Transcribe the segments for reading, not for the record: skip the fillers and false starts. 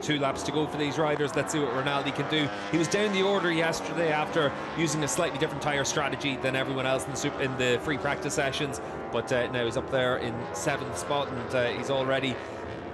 2 laps to go for these riders. Let's see what Rinaldi can do. He was down the order yesterday after using a slightly different tyre strategy than everyone else in the free practice sessions, but now he's up there in 7th spot, and he's already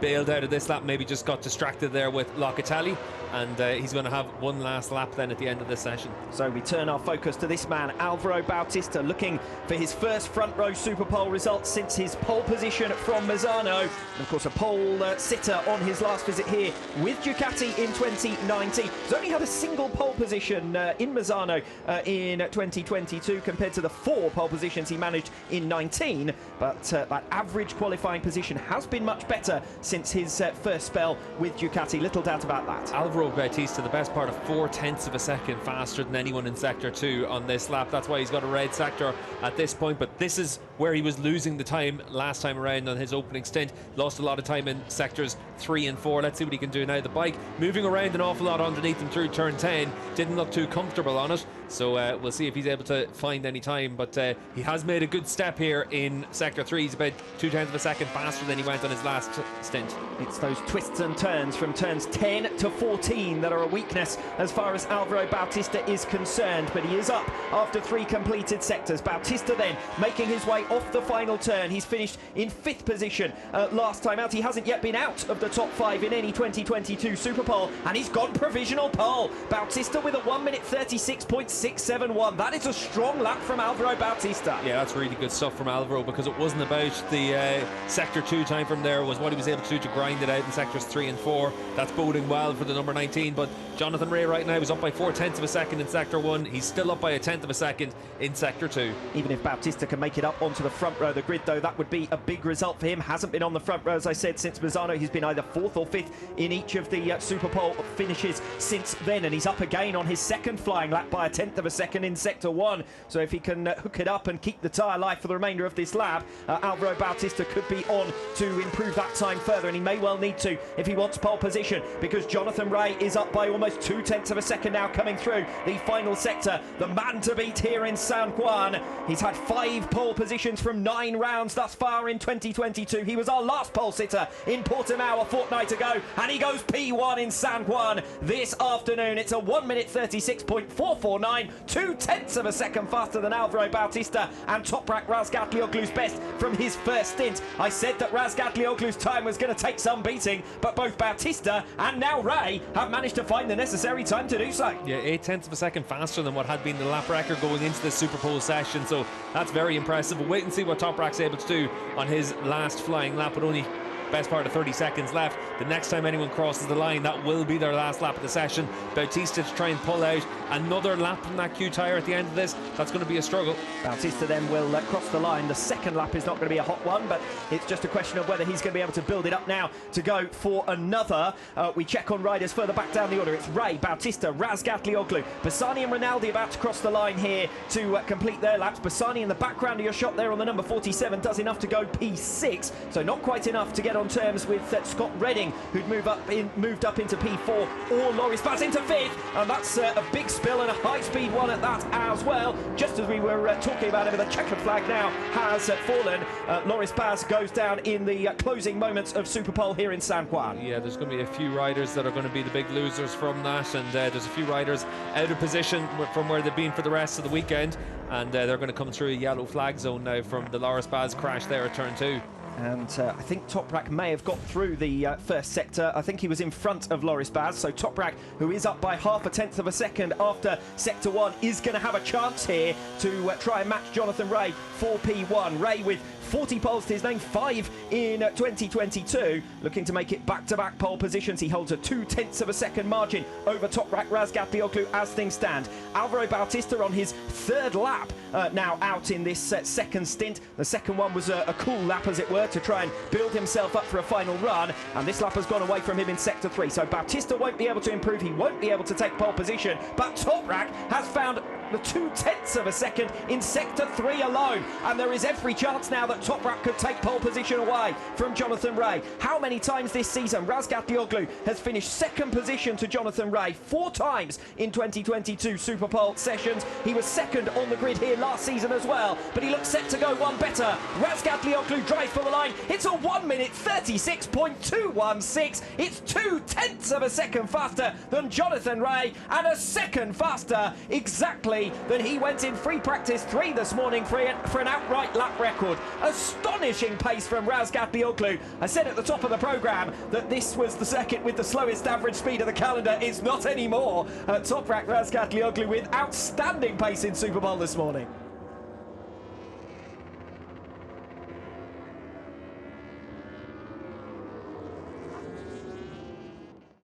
bailed out of this lap, maybe just got distracted there with Locatelli, and he's going to have one last lap then at the end of this session. So we turn our focus to this man, Alvaro Bautista, looking for his first front row Superpole result since his pole position from Misano. And of course, a pole sitter on his last visit here with Ducati in 2019. He's only had a single pole position in Misano in 2022 compared to the 4 pole positions he managed in 19, but that average qualifying position has been much better since his first spell with Ducati, little doubt about that. Alvaro Bautista, the best part of 0.4 of a second faster than anyone in Sector 2 on this lap. That's why he's got a red sector at this point, but this is where he was losing the time last time around on his opening stint. Lost a lot of time in Sectors 3 and 4. Let's see what he can do now. The bike moving around an awful lot underneath him through turn 10. Didn't look too comfortable on it, so we'll see if he's able to find any time, but he has made a good step here in Sector 3. He's about 0.2 of a second faster than he went on his last stint. It's those twists and turns from turns 10 to 14 that are a weakness as far as Alvaro Bautista is concerned, but he is up after 3 completed sectors. Bautista then making his way off the final turn. He's finished in 5th position last time out. He hasn't yet been out of the top 5 in any 2022 Superpole, and he's gone provisional pole. Bautista with a 1 minute 36.671. That is a strong lap from Alvaro Bautista. Yeah, that's really good stuff from Alvaro, because it wasn't about the Sector 2 time from there, it was what he was able to do to grind it out in Sectors 3 and 4. That's boding well for the number 19, but Jonathan Rea right now is up by 0.4 of a second in Sector 1. He's still up by 1/10 of a second in Sector 2. Even if Bautista can make it up onto the front row of the grid, though, that would be a big result for him. Hasn't been on the front row, as I said, since Misano. He's been either 4th or 5th in each of the Superpole finishes since then, and he's up again on his second flying lap by 1/10 of a second in Sector 1. So if he can hook it up and keep the tyre life for the remainder of this lap, Alvaro Bautista could be on to improve that time further, and he may well need to if he wants pole position, because Jonathan Rea is up by almost 0.2 of a second now coming through the final sector. The man to beat here in San Juan. He's had 5 pole positions from 9 rounds thus far in 2022. He was our last pole sitter in Portimao a fortnight ago, and he goes P1 in San Juan this afternoon. It's a 1 minute 36.449, 0.2 of a second faster than Alvaro Bautista and Toprak Razgatlioglu's best from his first stint. I said that Razgatlioglu's time was going to take some beating, but both Bautista and now Rea have managed to find the necessary time to do so. Yeah, 0.8 of a second faster than what had been the lap record going into this Superpole session, so that's very impressive. We'll wait and see what Toprak's able to do on his last flying lap, but only best part of 30 seconds left. The next time anyone crosses the line, that will be their last lap of the session. Bautista to try and pull out another lap from that Q tyre at the end of this. That's going to be a struggle. Bautista then will cross the line. The second lap is not going to be a hot one, but it's just a question of whether he's going to be able to build it up now to go for another. We check on riders further back down the order. It's Rea, Bautista, Razgatlioglu, Bassani and Rinaldi about to cross the line here to complete their laps. Bassani in the background of your shot there on the number 47 does enough to go P6, so not quite enough to get on terms with Scott Redding, who'd moved up into P4, or Loris Baz into 5th, and that's a big spill and a high-speed one at that as well. Just as we were talking about him, the checkered flag now has fallen. Loris Baz goes down in the closing moments of Superpole here in San Juan. Yeah, there's going to be a few riders that are going to be the big losers from that, and there's a few riders out of position from where they've been for the rest of the weekend, and they're going to come through a yellow flag zone now from the Loris Baz crash there at turn 2. And I think Toprak may have got through the first sector. I think he was in front of Loris Baz, so Toprak, who is up by 0.5 of a second after Sector 1, is going to have a chance here to try and match Jonathan Rea for P1. Rea with 40 poles to his name, 5 in 2022, looking to make it back-to-back pole positions. He holds a 0.2 of a second margin over Toprak Razgatlioglu as things stand. Alvaro Bautista on his 3rd lap now out in this second stint. The second one was a cool lap, as it were, to try and build himself up for a final run, and this lap has gone away from him in Sector 3, so Bautista won't be able to improve. He won't be able to take pole position, but Toprak has found the 0.2 of a second in sector 3 alone, and there is every chance now that Toprak could take pole position away from Jonathan Rea. How many times this season Razgatlioglu has finished second position to Jonathan Rea? 4 times in 2022 Superpole sessions. He was second on the grid here last season as well, but he looks set to go one better. Razgatlioglu drives for the line. It's a 1 minute 36.216. It's 0.2 of a second faster than Jonathan Rea, and a second faster exactly than he went in free practice 3 this morning for an outright lap record. Astonishing pace from Razgatlioglu. I said at the top of the programme that this was the circuit with the slowest average speed of the calendar. It's not anymore. Toprak Razgatlioglu with outstanding pace in Superpole this morning.